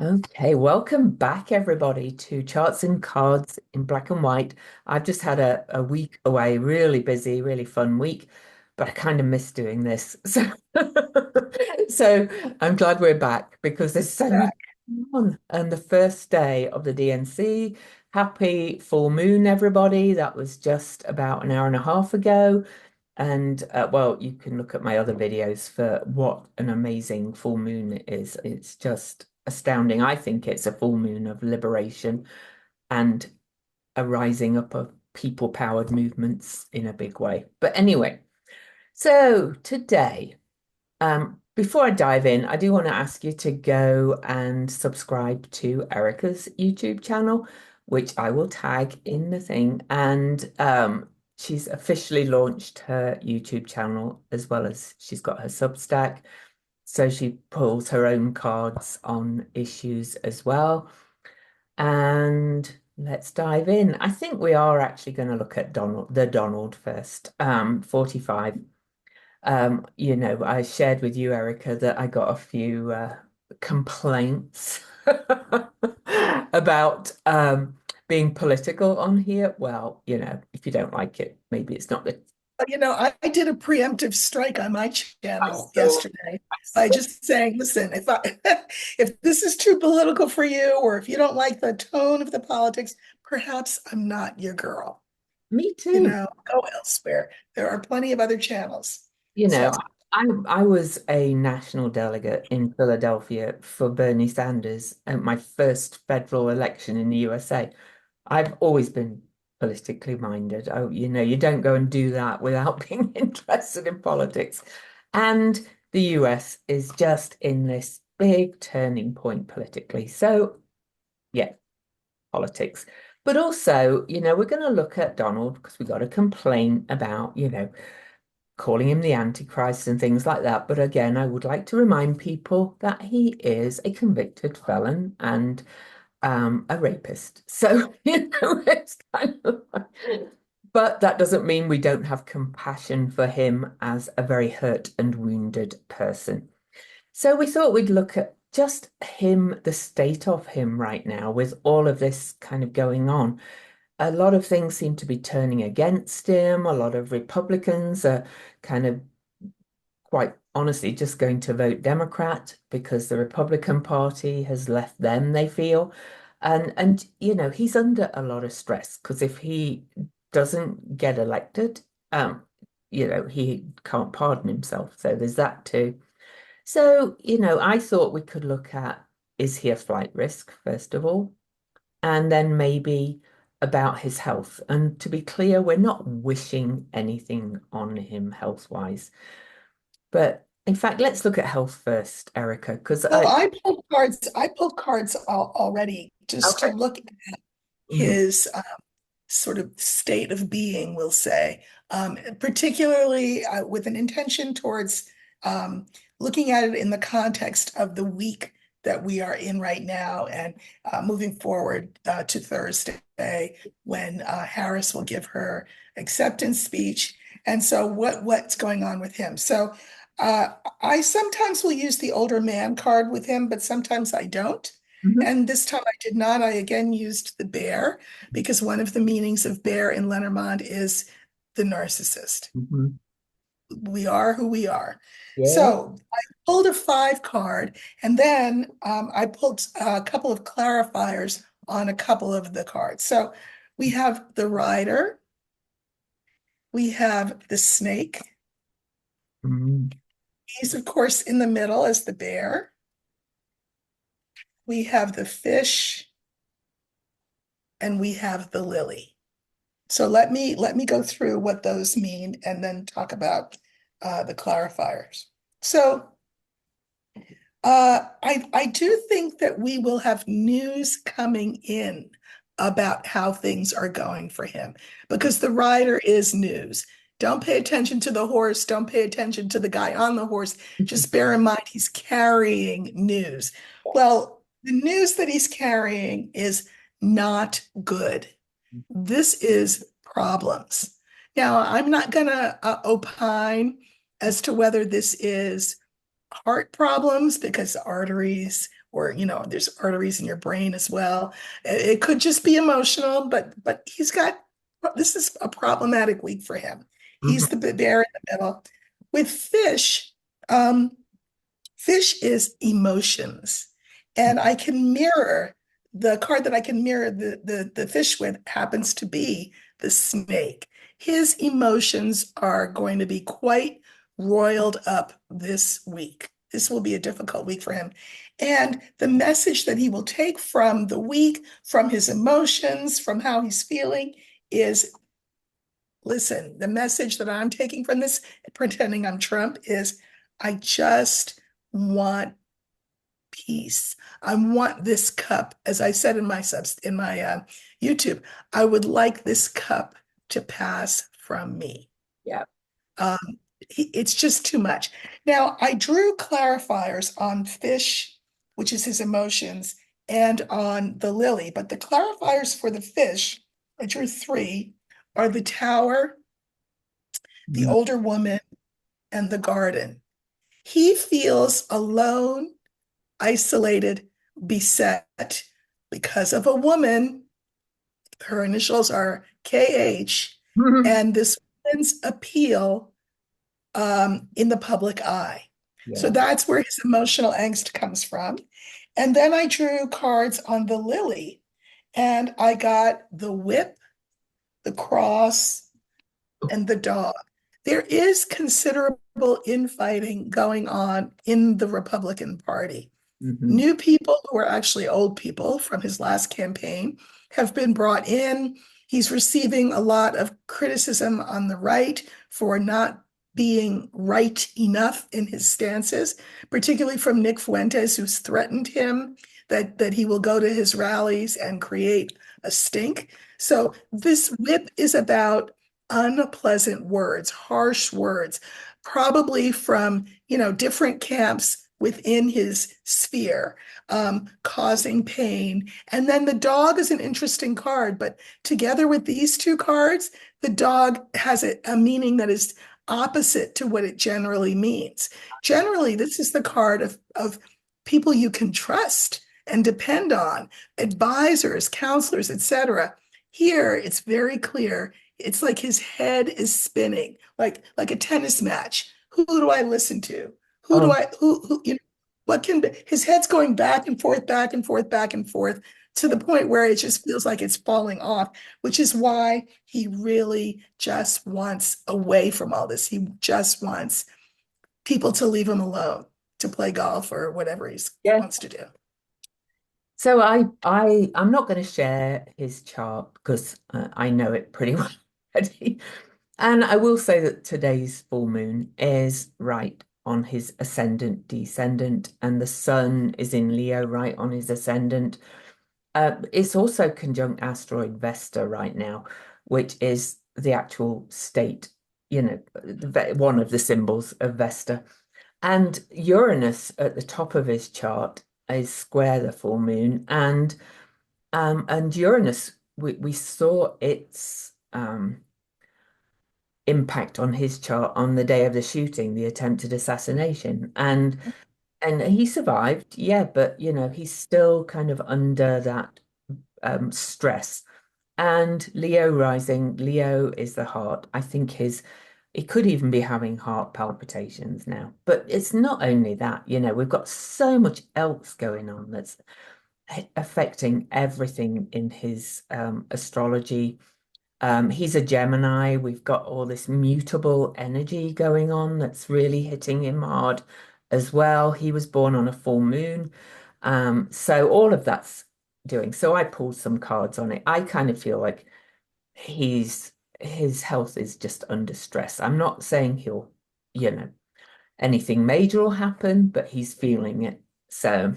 Okay, welcome back, everybody, to Charts and Cards in Black and White. I've just had a week away, really busy, really fun week, but I kind of miss doing this. So I'm glad we're back because there's so much going on. And the first day of the DNC, happy full moon, everybody. That was just about an hour and a half ago. And well, you can look at my other videos for what an amazing full moon it is. It's just astounding. I think it's a full moon of liberation and a rising up of people-powered movements in a big way. But anyway, so today, before I dive in, I do want to ask you to go and subscribe to Erika's YouTube channel, which I will tag in the thing. And she's officially launched her YouTube channel as well as she's got her Substack. So she pulls her own cards on issues as well. And let's dive in. I think we are actually going to look at Donald first, 45. I shared with you, Erica, that I got a few complaints about being political on here. Well, if you don't like it, maybe it's not the. I did a preemptive strike on my I channel saw, yesterday I by saw. just saying, listen, if this is too political for you, or if you don't like the tone of the politics, perhaps I'm not your girl. Me too. Go elsewhere. There are plenty of other channels. You So, know, I was a national delegate in Philadelphia for Bernie Sanders at my first federal election in the USA. I've always been politically minded. You don't go and do that without being interested in politics. And the US is just in this big turning point politically. So, yeah, politics. But also, we're going to look at Donald because we got a complaint about, calling him the Antichrist and things like that. But again, I would like to remind people that he is a convicted felon and a rapist. So, it's kind of but that doesn't mean we don't have compassion for him as a very hurt and wounded person. So we thought we'd look at just him, the state of him right now, with all of this kind of going on. A lot of things seem to be turning against him. A lot of Republicans are kind of quite honestly just going to vote Democrat because the Republican Party has left them, they feel. And he's under a lot of stress because if he doesn't get elected, he can't pardon himself. So there's that too. So, I thought we could look at, is he a flight risk, first of all, and then maybe about his health. And to be clear, we're not wishing anything on him health-wise. But in fact, let's look at health first, Erica, because well, I pulled cards already just to okay. look at Mhm. his sort of state of being, we'll say, particularly with an intention towards um, looking at it in the context of the week that we are in right now and moving forward to Thursday when Harris will give her acceptance speech. And so what's going on with him? So uh, I sometimes will use the older man card with him, but sometimes I don't. Mhm. And this time I did not. I again used the bear because one of the meanings of bear in Lenormand is the narcissist. Mhm. We are who we are. Yeah. So I pulled a five card, and then I pulled a couple of clarifiers on a couple of the cards. So we have the rider, we have the snake. Mhm. He's, of course, in the middle as the bear. We have the fish, and we have the lily. So let me go through what those mean and then talk about the clarifiers. So I do think that we will have news coming in about how things are going for him because the rider is news. Don't pay attention to the horse. Don't pay attention to the guy on the horse. Just bear in mind he's carrying news. Well, the news that he's carrying is not good. This is problems. Now, I'm not going to opine as to whether this is heart problems because arteries or there's arteries in your brain as well. It could just be emotional, but this is a problematic week for him. Mhm. He's the bear in the middle. With fish, um, fish is emotions. And I can mirror the card that I can mirror the fish with happens to be the snake. His emotions are going to be quite roiled up this week. This will be a difficult week for him. And the message that he will take from the week, from his emotions, from how he's feeling is listen, the message that I'm taking from this, pretending I'm Trump, is I just want peace. I want this cup, as I said in my YouTube, I would like this cup to pass from me. Yeah. Um, it's just too much. Now, I drew clarifiers on fish, which is his emotions, and on the lily, but the clarifiers for the fish, I drew three, are the tower, the Mm. older woman, and the garden. He feels alone, isolated, beset because of a woman. Her initials are KH, and this woman's appeal in the public eye. So Yeah. that's where his emotional angst comes from. And then I drew cards on the lily, and I got the whip, the cross, and the dog. There is considerable infighting going on in the Republican Party. Mhm. New people who are actually old people from his last campaign have been brought in. He's receiving a lot of criticism on the right for not being right enough in his stances, particularly from Nick Fuentes, who's threatened him that he will go to his rallies and create a stink. So this whip is about unpleasant words, harsh words, probably from, different camps within his sphere, causing pain. And then the dog is an interesting card, but together with these two cards, the dog has a meaning that is opposite to what it generally means. Generally, this is the card of people you can trust and depend on, advisors, counselors, etc. Here, it's very clear. It's like his head is spinning, like a tennis match. Who do I listen to? Who do Oh, I who what can be, his head's going back and forth, back and forth, back and forth to the point where it just feels like it's falling off, which is why he really just wants away from all this. He just wants people to leave him alone to play golf or whatever he yeah. wants to do. So I'm not going to share his chart because I know it pretty well already. And I will say that today's full moon is right on his ascendant, descendant, and the sun is in Leo right on his ascendant. It's also conjunct asteroid Vesta right now, which is the actual state, one of the symbols of Vesta. And Uranus at the top of his chart is square the full moon, and Uranus we saw its impact on his chart on the day of the shooting, the attempted assassination, and he survived, yeah, but he's still kind of under that stress. And Leo rising, Leo is the heart. I think he could even be having heart palpitations now. But it's not only that, we've got so much else going on that's affecting everything in his astrology. He's a Gemini. We've got all this mutable energy going on that's really hitting him hard as well. He was born on a full moon. So all of that's doing. So I pulled some cards on it. I kind of feel like his health is just under stress. I'm not saying you know, anything major will happen, but he's feeling it. So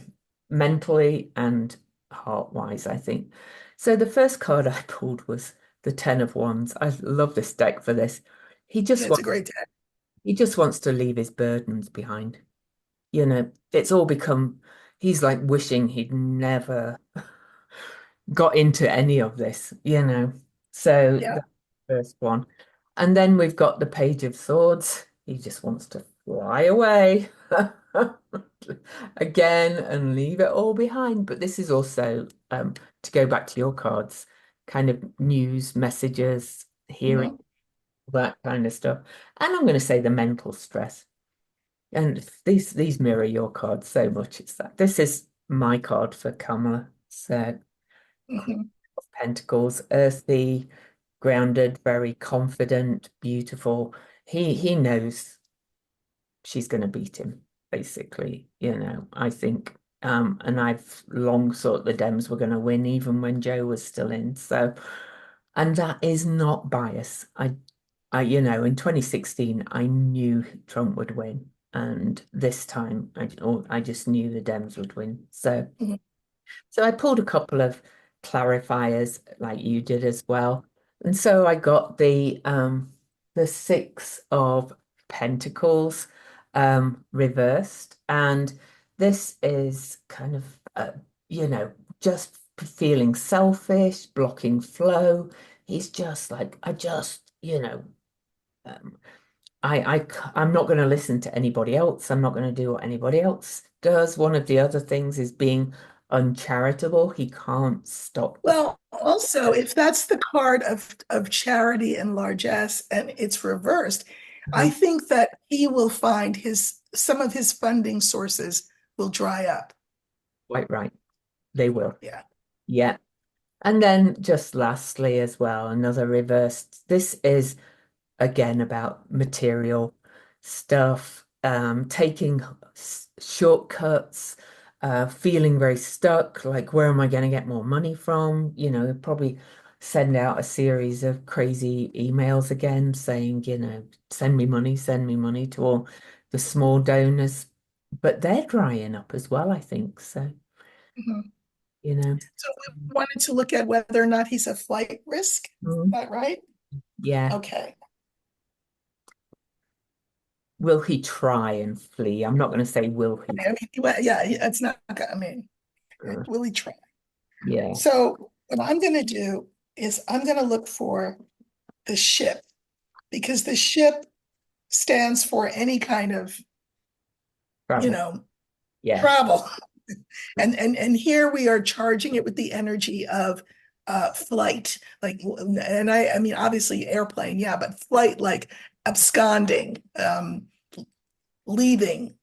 mentally and heart-wise, I think. So the first card I pulled was the Ten of Wands. I love this deck for this. He Yeah, just it's a wants great day. he just wants to leave his burdens behind. It's all become he's like wishing he'd never got into any of this. So Yeah. that's the first one. And then we've got the Page of Swords. He just wants to fly away. again and leave it all behind. But this is also, to go back to your cards, kind of news messages, hearing Mhm, that kind of stuff. And I'm going to say the mental stress. And these mirror your cards so much. It's that this is my card for Kamala. So Queen mhm. of Pentacles, earthy, grounded, very confident, beautiful. He knows she's going to beat him, basically, I think. And I've long thought the Dems were going to win, even when Joe was still in. So, and that is not bias. In 2016, I knew Trump would win, and this time, I just knew the Dems would win. Mhm. So I pulled a couple of clarifiers like you did as well. And so I got the Six of Pentacles reversed. And this is kind of you know, just feeling selfish, blocking flow. He's just like, um, I'm not going to listen to anybody else. I'm not going to do what anybody else does. One of the other things is being uncharitable. He can't stop the Well, also, if that's the card of charity and largesse and it's reversed, I Mhm. think that he will find his some of his funding sources will dry up. Quite right. They will. Yeah. Yeah. And then just lastly as well, another reversed. This is again about material stuff, taking shortcuts, feeling very stuck, like where am I going to get more money from? Probably send out a series of crazy emails again saying, send me money to all the small donors. But they're drying up as well, I think. So, Mhm. you know, So we wanted to look at whether or not he's a flight risk. Is mm, that right? yeah. Okay. Will he try and flee? I'm not going to say will he. I mean, yeah, it's not, I mean, Uh, will he try? yeah, So what I'm going to do is I'm going to look for the ship because the ship stands for any kind of, you trouble. know, Yeah. travel. And here we are charging it with the energy of flight. Like, and I mean, obviously airplane, yeah, but flight like absconding, leaving.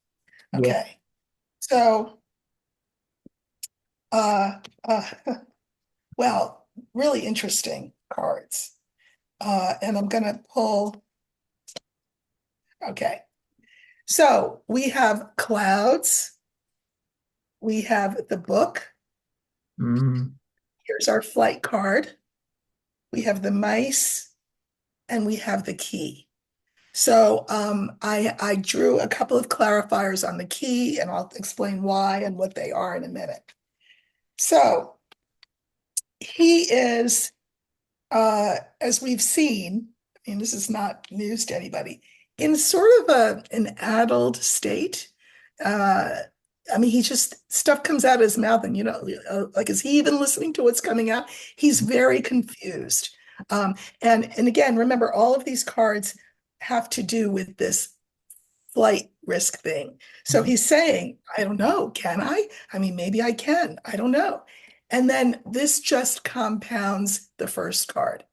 Yeah. Okay. So uh uh well, really interesting cards. And I'm gonna pull, okay. So we have clouds, we have the book. Mm, Here's our flight card. We have the mice and we have the key. So I drew a couple of clarifiers on the key, and I'll explain why and what they are in a minute. So he is, as we've seen, I mean, this is not news to anybody, in sort of an addled state. Uh, I mean, he just stuff comes out of his mouth, and like, is he even listening to what's coming out? He's very confused. And again, remember, all of these cards have to do with this flight risk thing. So mm, he's saying, I don't know, can I? I mean, maybe I can. I don't know. And then this just compounds the first card.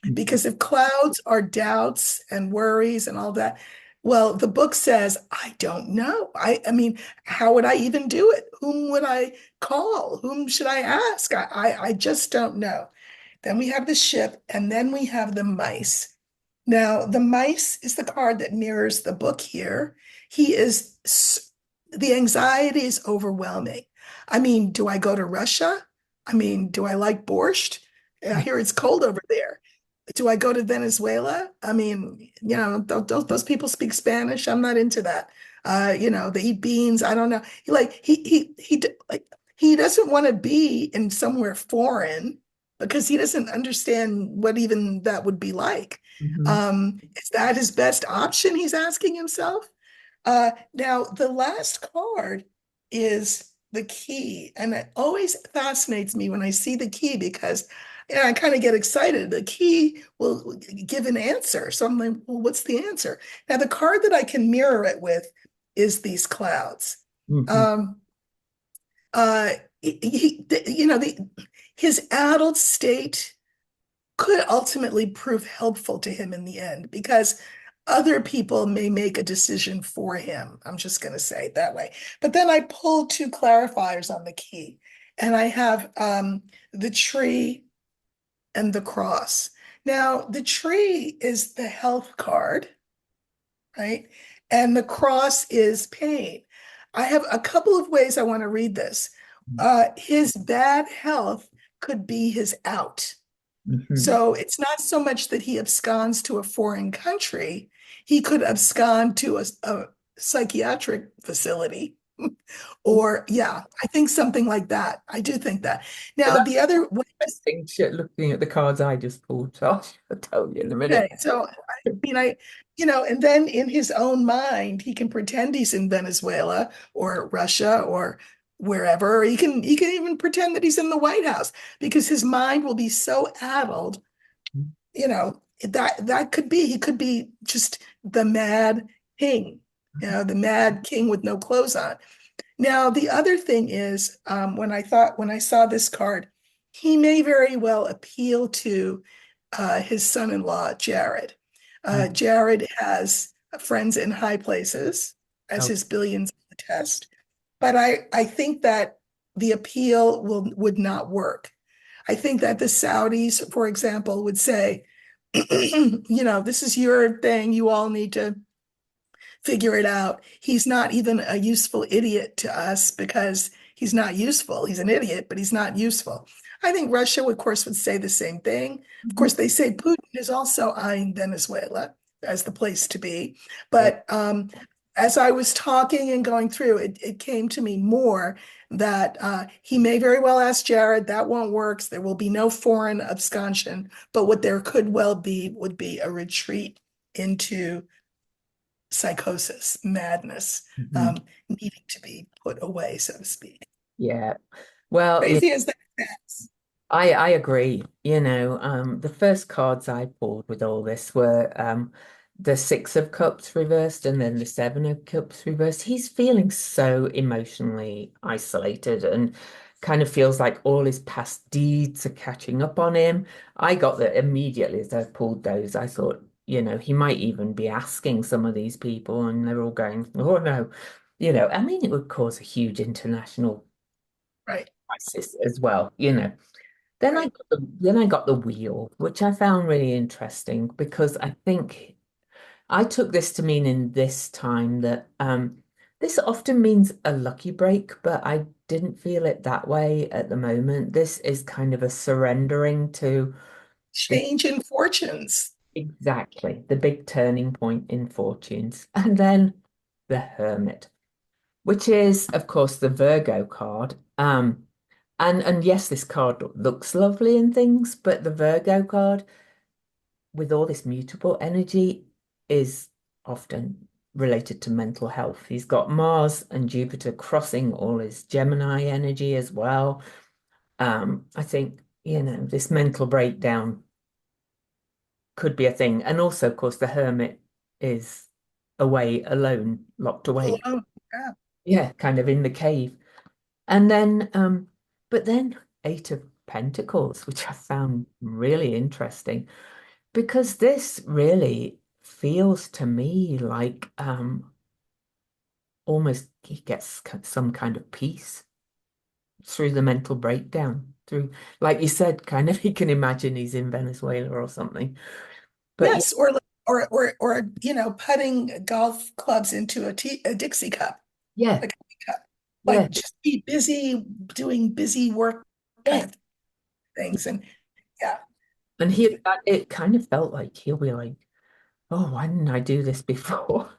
mm, Because if clouds are doubts and worries and all that, well, the book says, I don't know. I mean, how would I even do it? Whom would I call? Whom should I ask? I just don't know. Then we have the ship, and then we have the mice. Now, the mice is the card that mirrors the book here. He is, the anxiety is overwhelming. I mean, do I go to Russia? I mean, do I like borscht? I mm, hear it's cold over there. Do I go to Venezuela? I mean, those people speak Spanish. I'm not into that. They eat beans. I don't know. Like he doesn't want to be in somewhere foreign because he doesn't understand what even that would be like. mhm, Is that his best option? He's asking himself. Now, the last card is the key, and it always fascinates me when I see the key because I kind of get excited. The key will give an answer. So I'm like, well, what's the answer? Now, the card that I can mirror it with is these clouds. Hmm. Um, you know, his addled state could ultimately prove helpful to him in the end because other people may make a decision for him. I'm just going to say it that way. But then I pulled two clarifiers on the key, and I have the tree and the cross. Now, the tree is the health card, right? And the cross is pain. I have a couple of ways I want to read this. His bad health could be his out. Hmm. So it's not so much that he absconds to a foreign country, he could abscond to a psychiatric facility. Or, yeah, I think something like that. I do think that. But Now, that's the other way interesting shit looking at the cards I just pulled. So I'll tell you in a minute. okay, so I mean, and then in his own mind, he can pretend he's in Venezuela or Russia or wherever, or he can even pretend that he's in the White House because his mind will be so addled, that could be, he could be just the mad king, the mad king with no clothes on. Now, the other thing is, when I saw this card, he may very well appeal to his son-in-law, Jared. Mhm. Jared has friends in high places, as Oh, his billions attest. But I think that the appeal would not work. I think that the Saudis, for example, would say, this is your thing. You all need to figure it out. He's not even a useful idiot to us because he's not useful. He's an idiot, but he's not useful. I think Russia, of course, would say the same thing. Of mhm. course, they say Putin is also eyeing Venezuela as the place to be. Yeah. But as I was talking and going through, it came to me more that he may very well ask Jared, that won't work. There will be no foreign absconsion, but what there could well be would be a retreat into psychosis, madness, Mhm. um, needing to be put away, so to speak. Yeah. Well, yeah, Crazy as that sounds. I agree. The first cards I pulled with all this were the Six of Cups reversed and then the Seven of Cups reversed. He's feeling so emotionally isolated and kind of feels like all his past deeds are catching up on him. I got that immediately as I pulled those. I thought, he might even be asking some of these people, and they're all going, oh no. I mean, it would cause a huge international Right, crisis as well. right. Then I got the wheel, which I found really interesting because I think I took this to mean in this time that this often means a lucky break, but I didn't feel it that way at the moment. This is kind of a surrendering to the Change in fortunes. exactly the big turning point in fortunes. And then the Hermit, which is, of course, the Virgo card. And yes, this card looks lovely and things, but the Virgo card, with all this mutable energy, is often related to mental health. He's got Mars and Jupiter crossing all his Gemini energy as well. I think, this mental breakdown could be a thing. And also, of course, the Hermit is away alone, locked away. Alone. Yeah. Yeah, kind of in the cave. And then, but then Eight of Pentacles, which I found really interesting because this really feels to me like almost he gets some kind of peace through the mental breakdown, through, like you said, kind of he can imagine he's in Venezuela or something. But yeah, Yes, or putting golf clubs into a Dixie cup, yeah, a coffee cup. yeah, Like just be busy doing busy work kind yeah. of things. And yeah, And it kind of felt like he'll be like, oh, why didn't I do this before?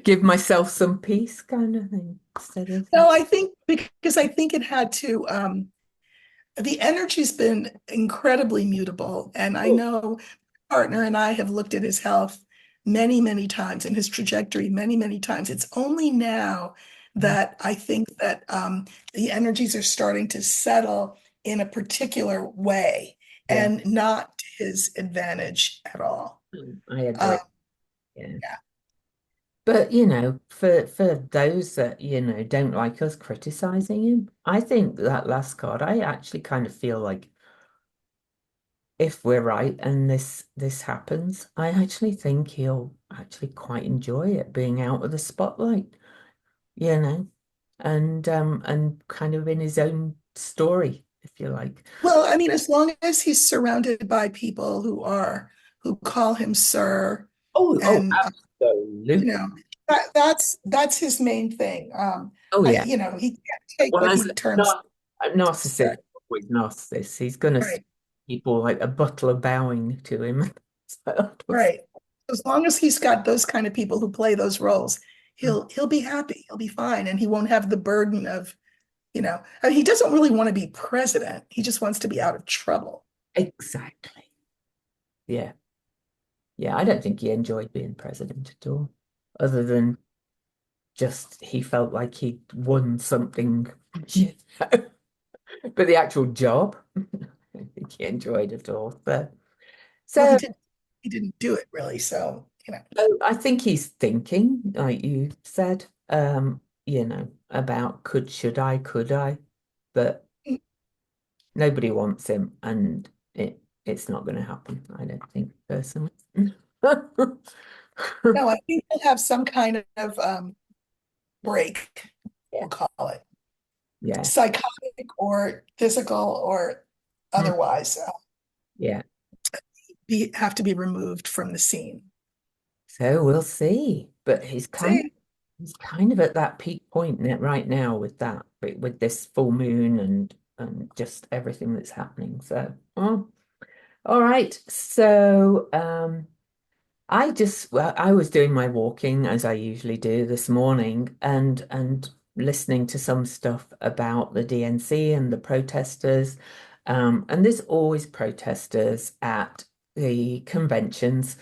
Give myself some peace kind of thing instead of no, I think because I think it had to the energy's been incredibly mutable. And I oh, know partner and I have looked at his health many, many times and his trajectory many, many times. It's only now that I think that the energies are starting to settle in a particular way yeah, and not to his advantage at all. I Uh, agree. Yeah. yeah. But for those that, don't like us criticizing him, I think that last card, I actually kind of feel like if we're right and this happens, I actually think he'll actually quite enjoy it being out of the spotlight, you know, and kind of in his own story, if you like. Well, I mean, as long as he's surrounded by people who call him sir, Oh, and you absolutely. know, that's his main thing. Oh yeah. He can't take Well, what as he terms not a narcissist, respect. always narcissist, he's gonna see Right, people like a butler bowing to him. So, right. As long as he's got those kind of people who play those roles, he'll be happy. He'll be fine, and he won't have the burden of, I mean, he doesn't really want to be president. He just wants to be out of trouble. exactly. Yeah. Yeah, I don't think he enjoyed being president at all, other than just he felt like he'd won something. you know. But the actual job, I don't think he enjoyed at all. Well, So he didn't do it really. So, I think he's thinking, like you said, about could I? But nobody wants him, and it's not going to happen, I don't think, personally. no, I think he'll have some kind of break, Yeah, we'll call it yeah. psychotic or physical or Mm, otherwise, yeah. have to be removed from the scene. So we'll see. But See, he's kind of at that peak point right now with that, with this full moon and just everything that's happening. So, oh, all right. So, well, I was doing my walking as I usually do this morning and listening to some stuff about the DNC and the protesters. And there's always protesters at the conventions.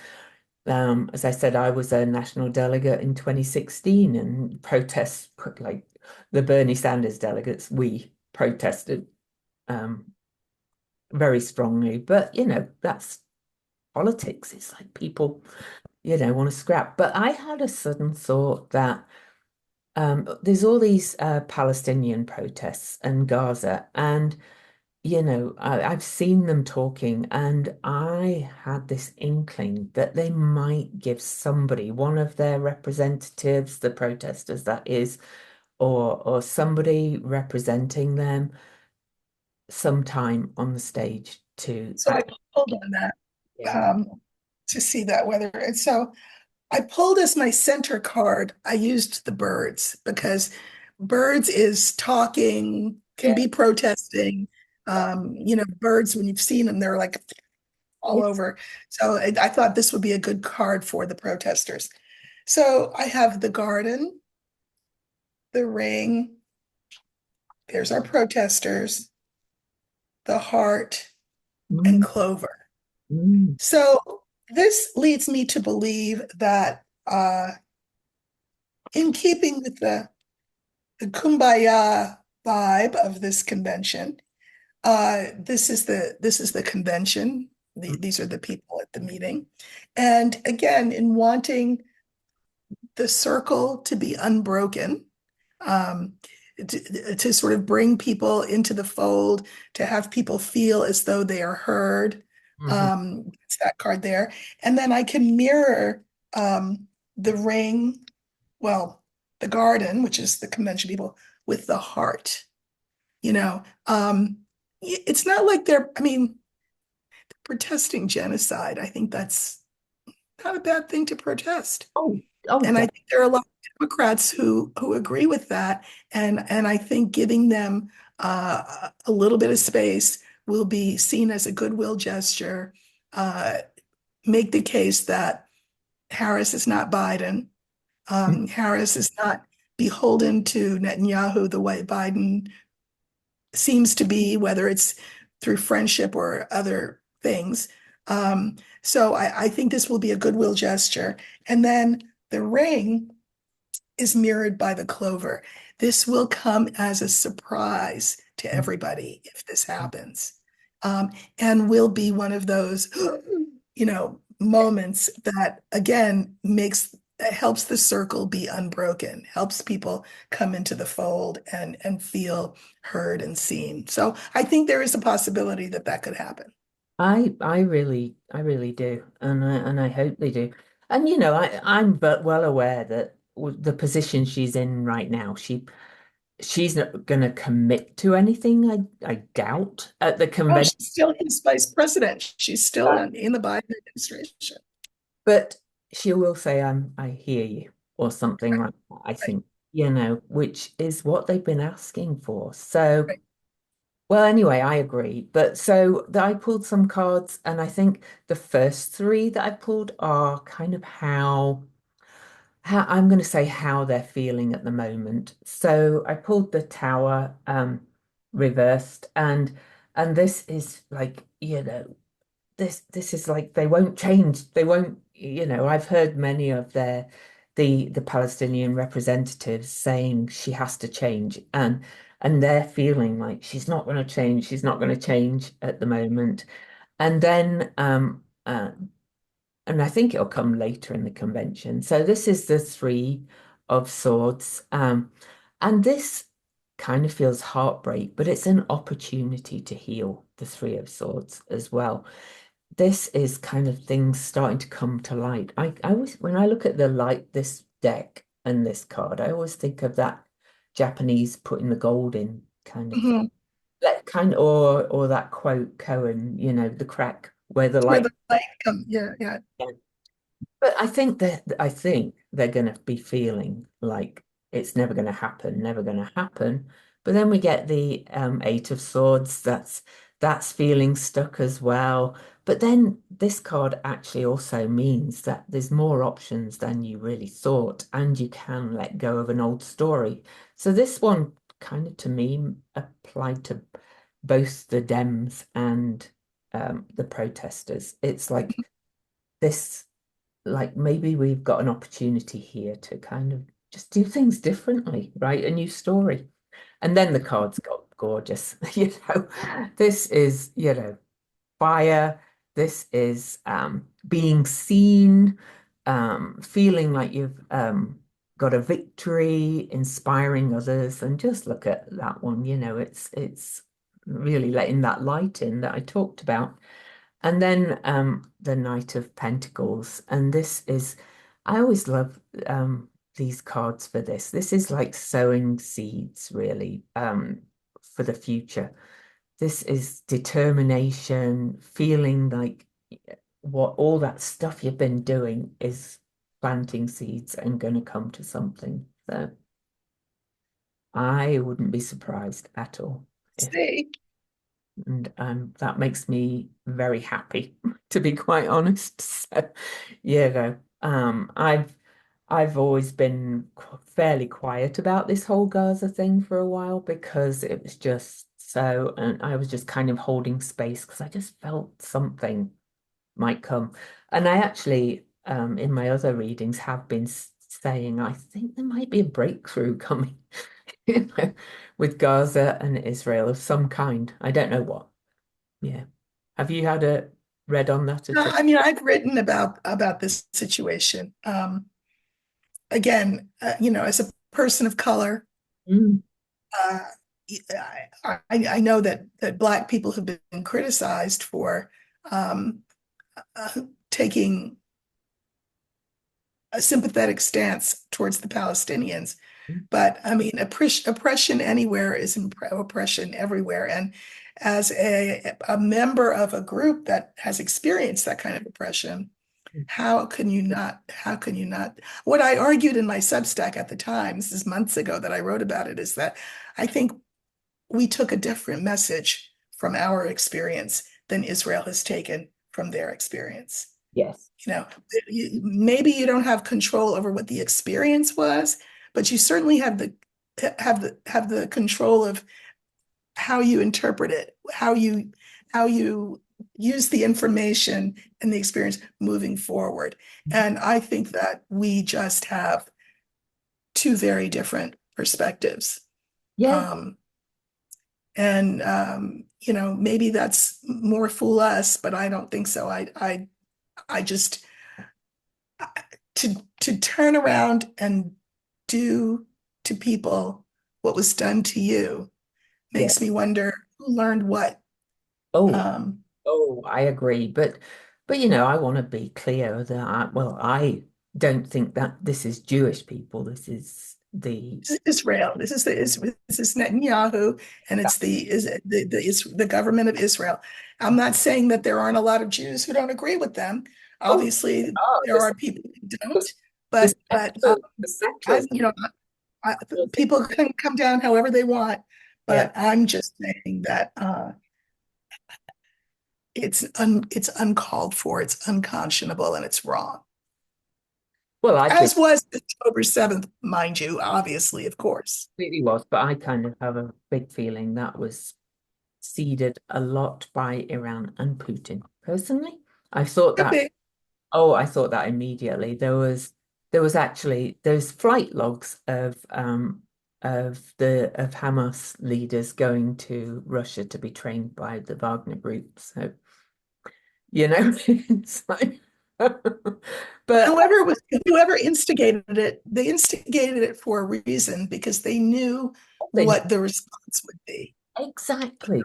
As I said, I was a national delegate in 2016 and protests like the Bernie Sanders delegates, we protested um, very strongly. But, that's politics. It's like people, want to scrap. But I had a sudden thought that there's all these Palestinian protests in Gaza, and I've seen them talking, and I had this inkling that they might give somebody, one of their representatives, the protesters, that is, or somebody representing them, some time on the stage to so I act. pulled on that Yeah. um, to see that whether, and so I pulled as my center card, I used the birds because birds is talking, can Yeah. be protesting. Birds, when you've seen them, they're like all Yeah. over. So I thought this would be a good card for the protesters. So I have the garden, the ring, there's our protesters, the heart, and Mm, clover. mm, So this leads me to believe that in keeping with the kumbaya vibe of this convention, this is the convention. mm, These are the people at the meeting. And again, in wanting the circle to be unbroken, um, to sort of bring people into the fold, to have people feel as though they are heard. mhm, It's that card there. And then I can mirror the ring, well, the garden, which is the convention people, with the heart. You know, it's not like I mean, protesting genocide. I think that's not a bad thing to protest. Oh, oh, And I think there are a lot of Democrats who agree with that. And I think giving them a little bit of space will be seen as a goodwill gesture. Uh, Make the case that Harris is not Biden. mm, Harris is not beholden to Netanyahu the way Biden seems to be, whether it's through friendship or other things. So I think this will be a goodwill gesture. And then the ring is mirrored by the clover. This will come as a surprise to mm, everybody if this happens, and will be one of those, moments that again makes that helps the circle be unbroken, helps people come into the fold and feel heard and seen. So I think there is a possibility that that could happen. I really do, and I hope they do. And I'm but well aware that the position she's in right now, she's not going to commit to anything. I doubt at the Oh, convention, she's still his vice president. She's still in the Biden administration. but she will say, I hear you," or something like that. I Right, think, which is what they've been asking for. So. right. Well, anyway, I agree. But so I pulled some cards, and I think the first three that I pulled are kind of how I'm going to say how they're feeling at the moment. So I pulled the Tower reversed, and this is like, this is like they won't change. They won't, I've heard many of the Palestinian representatives saying she has to change, and they're feeling like she's not going to change, she's not going to change at the moment. And then and I think it'll come later in the convention. So this is the Three of Swords. And this kind of feels heartbreak, but it's an opportunity to heal the Three of Swords as well. This is kind of things starting to come to light. I always, when I look at the light, this deck and this card, I always think of that Japanese putting the gold in kind of thing. Mhm. That kind or that quote Cohen, the crack where the Where light. the light come, yeah, yeah. But I think they're going to be feeling like it's never going to happen, never going to happen. But then we get the Eight of Swords. That's feeling stuck as well. But then this card actually also means that there's more options than you really thought, and you can let go of an old story. So this one kind of to me applied to both the Dems and the protesters. It's like this like maybe we've got an opportunity here to kind of just do things differently, right? A new story. And then the cards got gorgeous. This is, fire. This is being seen, feeling like you've got a victory, inspiring others. And just look at that one, it's really letting that light in that I talked about. And then the Knight of Pentacles. And this is, I always love these cards for this. This is like sowing seeds, really, for the future. This is determination, feeling like what all that stuff you've been doing is planting seeds and going to come to something. So I wouldn't be surprised at all if See, and that makes me very happy, to be quite honest. So, though, I've always been fairly quiet about this whole Gaza thing for a while because it was just so, and I was just kind of holding space because I just felt something might come. And I actually, in my other readings, have been saying I think there might be a breakthrough coming, you know, with Gaza and Israel of some kind. I don't know what. Yeah. Have you had a read on that at all? I mean, I've written about this situation. Again, as a person of color, Mm, uh, I know that Black people have been criticized for um, taking a sympathetic stance towards the Palestinians. But I mean, oppression anywhere is oppression everywhere. And as a member of a group that has experienced that kind of oppression, how can you not? What I argued in my Substack at the time, this is months ago that I wrote about it, is that I think we took a different message from our experience than Israel has taken from their experience. yes. You know, maybe you don't have control over what the experience was, but you certainly have the control of how you interpret it, how you use the information and the experience moving forward. And I think that we just have two very different perspectives. Yeah. Um, and maybe that's more fool us, but I don't think so. I just to turn around and do to people what was done to you Yeah. makes me wonder who learned what. Oh, Um, oh, I agree. But I want to be clear that I don't think that this is Jewish people. This is the this is Israel. This is Netanyahu, and it's the government of Israel. I'm not saying that there aren't a lot of Jews who don't agree with them. oh, Obviously, oh, there are people who don't, the but settlers, the I, settlers. you know, people can come down however they want. Yeah. But I'm just saying that it's uncalled for, it's unconscionable, and it's wrong. Well, I think As was October 7th, mind you, obviously, of course. it really was, but I kind of have a big feeling that was seeded a lot by Iran and Putin. Personally, I thought Could that. be. Oh, I thought that immediately. There was actually there's flight logs of Hamas leaders going to Russia to be trained by the Wagner group. So, it's like but Whoever instigated it, they instigated it for a reason because they knew they knew what the response would be. exactly.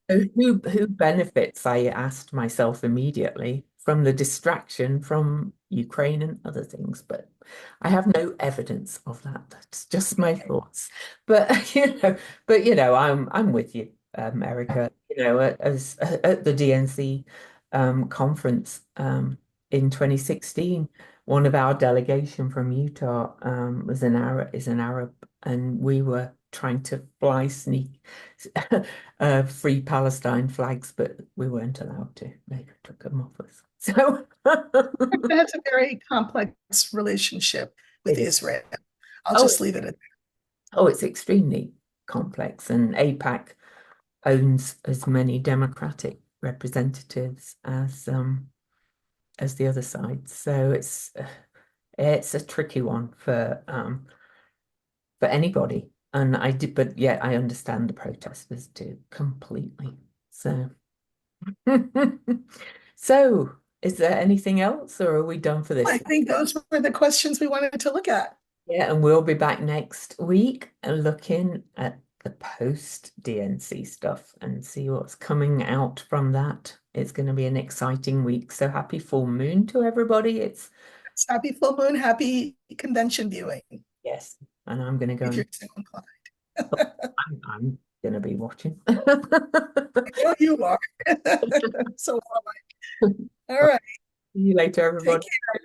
So who benefits, I asked myself immediately, from the distraction from Ukraine and other things, but I have no evidence of that. That's just my thoughts. But I'm with you, Erica. At the DNC conference in 2016, one of our delegation from Utah is an Arab, and we were trying to fly sneak free Palestine flags, but we weren't allowed to. They took them off us. So That's a very complex relationship with it is. Israel. I'll Oh, just leave it at it's extremely complex, and APAC owns as many Democratic representatives as the other side. So it's a tricky one for anybody. And I did, but yeah, I understand the protesters too completely. So. So, is there anything else, or are we done for I this? think those were the questions we wanted to look at. Yeah, and we'll be back next week and looking at the post DNC stuff and see what's coming out from that. It's going to be an exciting week. So happy full moon to everybody. It's Happy full moon, happy convention viewing, yes, and I'm going to go if you're and so inclined. I'm going to be watching. I know you are. So, all See right. you later, Take everybody. care.